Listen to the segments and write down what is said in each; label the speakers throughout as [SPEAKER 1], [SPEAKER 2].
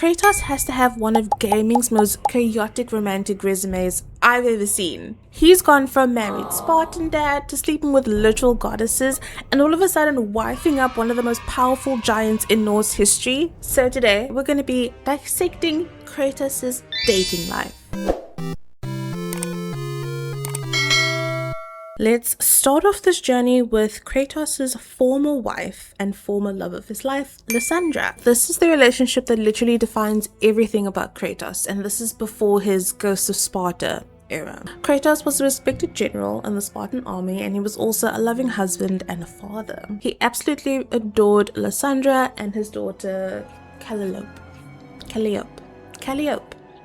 [SPEAKER 1] Kratos has to have one of gaming's most chaotic romantic resumes I've ever seen. He's gone from married Spartan dad to sleeping with literal goddesses and all of a sudden wifing up one of the most powerful giants in Norse history. So today we're going to be dissecting Kratos' dating life. Let's start off this journey with Kratos' former wife and former love of his life, Lysandra. This is the relationship that literally defines everything about Kratos, and this is before his Ghost of Sparta era. Kratos was a respected general in the Spartan army, and he was also a loving husband and a father. He absolutely adored Lysandra and his daughter Calliope.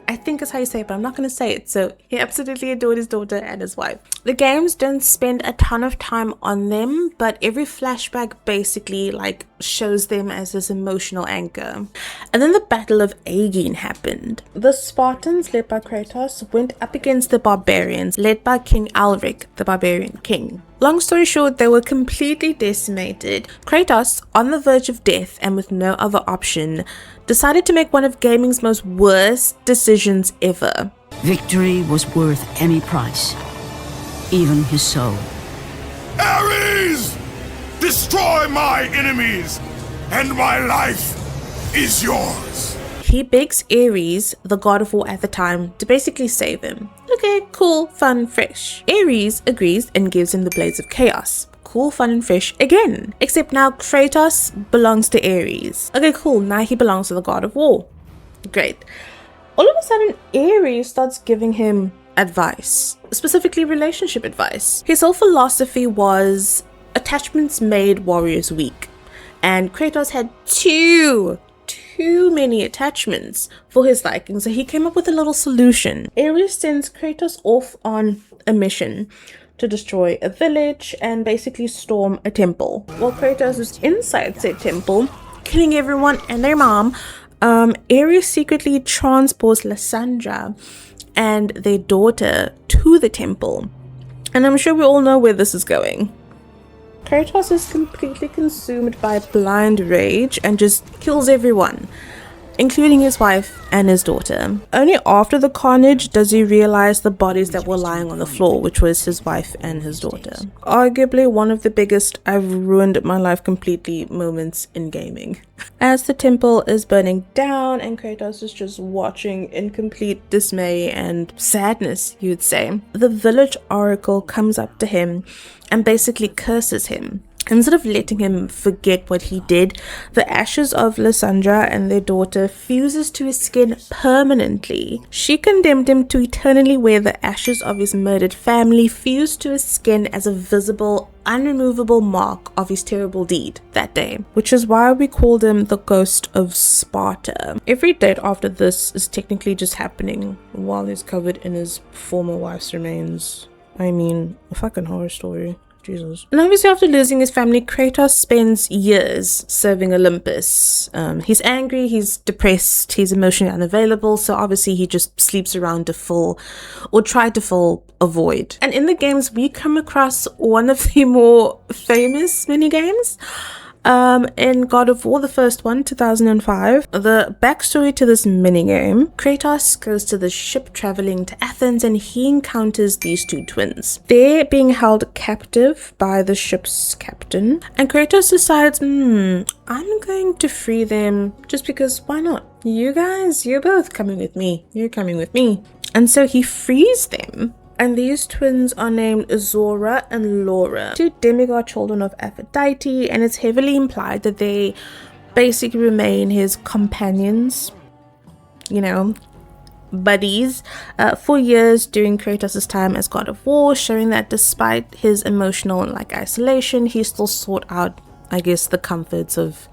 [SPEAKER 1] I think is how you say it, but I'm not going to say it. So he absolutely adored his daughter and his wife. The games don't spend a ton of time on them, but every flashback basically shows them as this emotional anchor. And then the Battle of Aegin happened. The Spartans, led by Kratos, went up against the barbarians, led by King Alric, the barbarian king. Long story short, they were completely decimated. Kratos, on the verge of death and with no other option, decided to make one of gaming's most worst decisions ever.
[SPEAKER 2] Victory was worth any price, even his soul.
[SPEAKER 3] Ares! Destroy my enemies, and my life is yours.
[SPEAKER 1] He begs Ares, the god of war at the time, to basically save him. Okay, cool, fun, fresh. Ares agrees and gives him the Blades of Chaos. Cool, fun, and fresh again. Except now Kratos belongs to Ares. Okay, cool, now he belongs to the god of war. Great. All of a sudden, Ares starts giving him advice, specifically relationship advice. His whole philosophy was attachments made warriors weak. And Kratos had too many attachments for his liking, so he came up with a little solution. Ares sends Kratos off on a mission to destroy a village and basically storm a temple. While Kratos is inside said temple, killing everyone and their mom, Ares secretly transports Lysandra and their daughter to the temple. And I'm sure we all know where this is going. Kratos is completely consumed by blind rage and just kills everyone, including his wife and his daughter. Only after the carnage does he realize the bodies that were lying on the floor, which was his wife and his daughter. Arguably one of the biggest "I've ruined my life completely" moments in gaming. As the temple is burning down and Kratos is just watching in complete dismay and sadness, you'd say, the village oracle comes up to him and basically curses him. Instead of letting him forget what he did, the ashes of Lysandra and their daughter fuses to his skin permanently. She condemned him to eternally wear the ashes of his murdered family fused to his skin as a visible, unremovable mark of his terrible deed that day, which is why we called him the Ghost of Sparta. Every date after this is technically just happening while he's covered in his former wife's remains. I mean, a fucking horror story. Jesus. And obviously after losing his family, Kratos spends years serving Olympus. He's angry, he's depressed, he's emotionally unavailable, so obviously he just sleeps around to fill, or try to fill, a void. And in the games, we come across one of the more famous minigames. In God of War, the first one, 2005, the backstory to this minigame, Kratos goes to the ship traveling to Athens and he encounters these two twins. They're being held captive by the ship's captain, and Kratos decides, I'm going to free them just because why not? You guys, you're both coming with me. You're coming with me. And so he frees them. And these twins are named Zora and Laura, two demigod children of Aphrodite, and it's heavily implied that they basically remain his companions, buddies, for years during Kratos' time as God of War, showing that despite his emotional isolation, he still sought out, the comforts of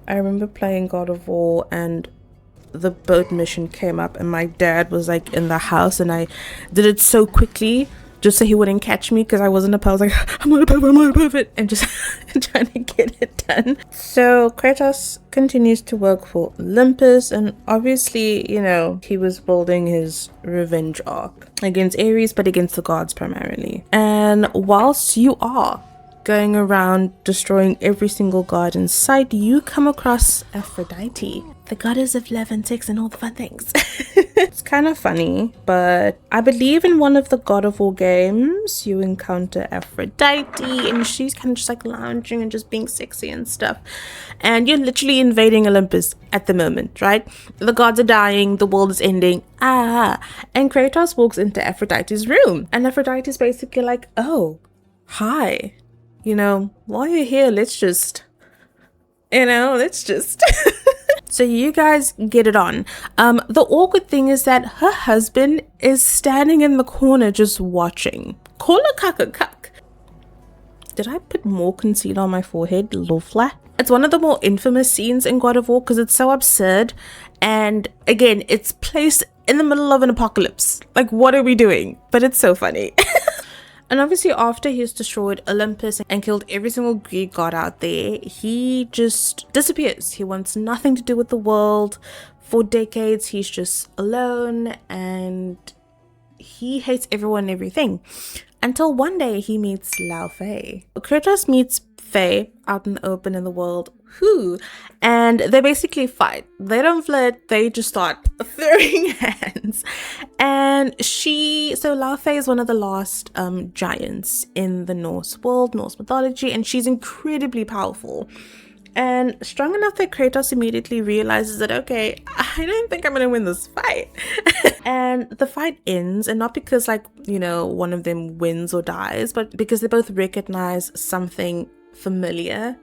[SPEAKER 1] I remember playing God of War and the boat mission came up and my dad was in the house and I did it so quickly just so he wouldn't catch me because I wasn't a poet. I was I'm gonna pove it and just trying to get it done. So Kratos continues to work for Olympus, and obviously he was building his revenge arc against Ares, but against the gods primarily. And whilst you are going around destroying every single god in sight, you come across Aphrodite, the goddess of love and sex and all the fun things. It's kind of funny, but I believe in one of the God of War games, you encounter Aphrodite, and she's kind of just like lounging and just being sexy and stuff. And you're literally invading Olympus at the moment, right? The gods are dying, the world is ending, and Kratos walks into Aphrodite's room, and Aphrodite's basically like, oh, hi, while you're here, let's just So you guys get it on. The awkward thing is that her husband is standing in the corner just watching. Call a cuck a cuck. Did I put more concealer on my forehead? Laufey. It's one of the more infamous scenes in God of War because it's so absurd. And again, it's placed in the middle of an apocalypse. Like, what are we doing? But it's so funny. And obviously after he's destroyed Olympus and killed every single Greek god out there, he just disappears. He wants nothing to do with the world. For decades, he's just alone and he hates everyone and everything. Until one day he meets Laufey. Kratos meets Faye out in the open in the world. And they basically fight. They don't flirt, they just start throwing hands. And so Laufey is one of the last giants in the Norse world, Norse mythology, and she's incredibly powerful and strong enough that Kratos immediately realizes that, okay, I don't think I'm gonna win this fight. And the fight ends, and not because one of them wins or dies, but because they both recognize something familiar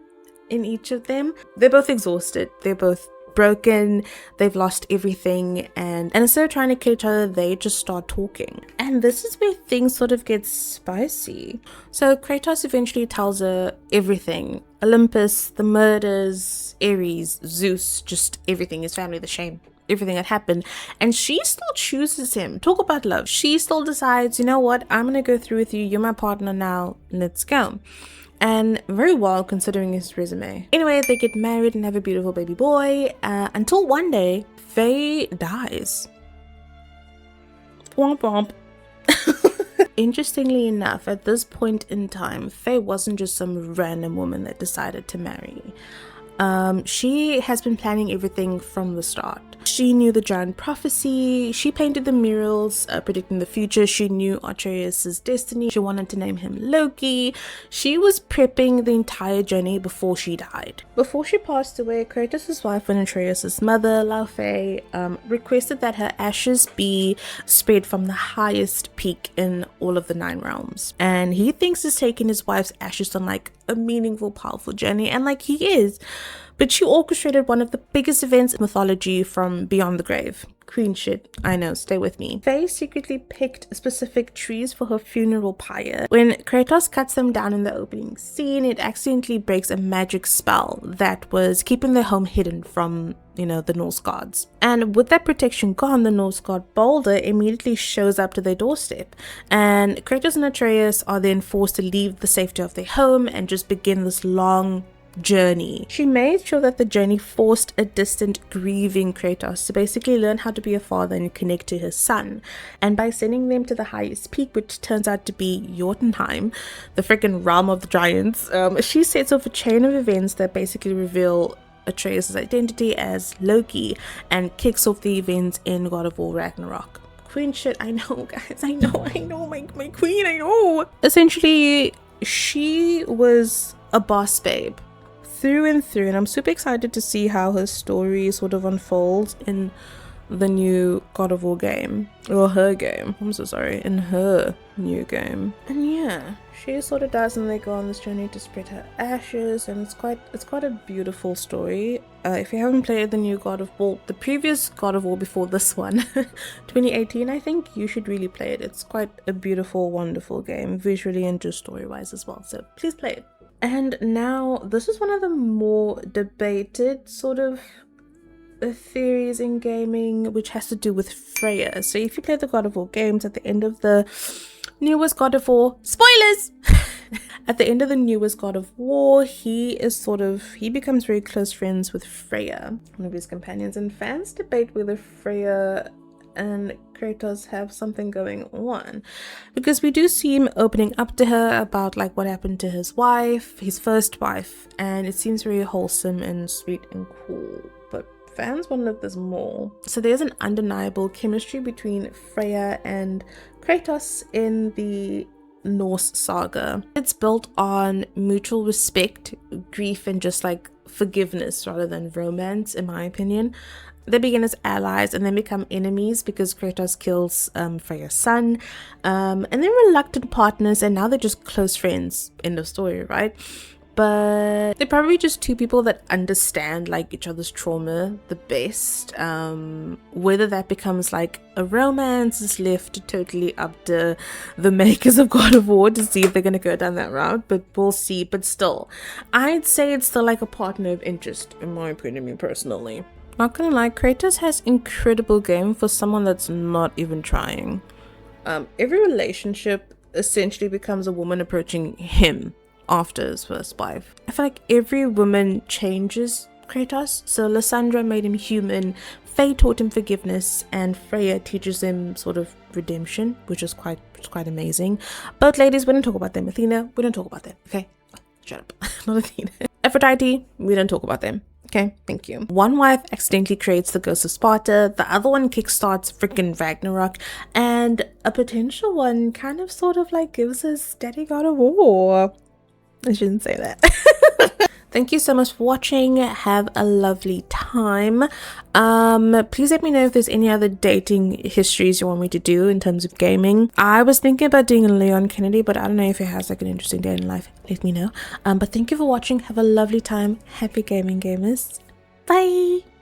[SPEAKER 1] in each of them. They're both exhausted, they're both broken, they've lost everything, and instead of trying to kill each other, they just start talking. And this is where things sort of get spicy. So Kratos eventually tells her everything. Olympus, the murders, Ares, Zeus, just everything, his family, the shame, everything that happened. And she still chooses him. Talk about love. She still decides, you know what, I'm gonna go through with you, you're my partner now, let's go. And very well considering his resume. Anyway, they get married and have a beautiful baby boy, until one day Faye dies. Womp womp. Interestingly enough, at this point in time, Faye wasn't just some random woman that decided to marry. She has been planning everything from the start. She knew the giant prophecy, she painted the murals predicting the future, she knew Atreus' destiny, she wanted to name him Loki. She was prepping the entire journey before she died. Before she passed away, Kratos' wife and Atreus' mother, Laufey, requested that her ashes be spread from the highest peak in all of the 9 realms. And he thinks he's taking his wife's ashes on a meaningful, powerful journey, and he is. But she orchestrated one of the biggest events in mythology from beyond the grave. Queen shit, I know, stay with me. Faye secretly picked specific trees for her funeral pyre. When Kratos cuts them down in the opening scene, it accidentally breaks a magic spell that was keeping their home hidden from, the Norse gods. And with that protection gone, the Norse god Balder immediately shows up to their doorstep. And Kratos and Atreus are then forced to leave the safety of their home and just begin this long journey. She made sure that the journey forced a distant, grieving Kratos to basically learn how to be a father and connect to his son. And by sending them to the highest peak, which turns out to be Jotunheim, the freaking realm of the giants, she sets off a chain of events that basically reveal Atreus' identity as Loki and kicks off the events in God of War Ragnarok. Queen shit, I know, guys, I know, my queen, I know. Essentially, she was a boss babe through and through, and I'm super excited to see how her story sort of unfolds in the new God of War game, or her game, I'm so sorry, in her new game. And yeah, she sort of dies and they go on this journey to spread her ashes, and it's quite a beautiful story. If you haven't played the new God of War, the previous God of War before this one, 2018, I think you should really play it. It's quite a beautiful, wonderful game, visually and just story-wise as well, so please play it. And now, this is one of the more debated sort of theories in gaming, which has to do with Freya. So if you play the God of War games, at the end of the newest God of War, spoilers! At the end of the newest God of War, he becomes very close friends with Freya, one of his companions, and fans debate whether Freya and Kratos have something going on, because we do see him opening up to her about like what happened to his wife, his first wife, and it seems very wholesome and sweet and cool, but fans want to look this more. So there's an undeniable chemistry between Freya and Kratos in the Norse saga. It's built on mutual respect, grief, and just like forgiveness rather than romance, in my opinion. They begin as allies and then become enemies because Kratos kills Freya's son, and they're reluctant partners, and now they're just close friends. End of story, right? But they're probably just two people that understand like each other's trauma the best. Whether that becomes like a romance is left totally up to the makers of God of War to see if they're gonna go down that route, but we'll see. But still, I'd say it's still like a partner of interest, in my opinion, me personally. Not gonna lie, Kratos has incredible game for someone that's not even trying. Every relationship essentially becomes a woman approaching him after his first wife. I feel like every woman changes Kratos. So Lysandra made him human, Faye taught him forgiveness, and Freya teaches him sort of redemption, which is quite amazing. Both ladies, we don't talk about them. Athena, we don't talk about them, okay? Oh, shut up. Not Athena. Aphrodite, we don't talk about them. Okay, thank you. One wife accidentally creates the Ghost of Sparta, the other one kickstarts freaking Ragnarok, and a potential one kind of sort of like gives us Daddy God of War. I shouldn't say that. Thank you so much for watching. Have a lovely time. Please let me know if there's any other dating histories you want me to do in terms of gaming. I was thinking about doing a Leon Kennedy, but I don't know if it has like an interesting day in life. Let me know. But thank you for watching. Have a lovely time. Happy gaming, gamers. Bye.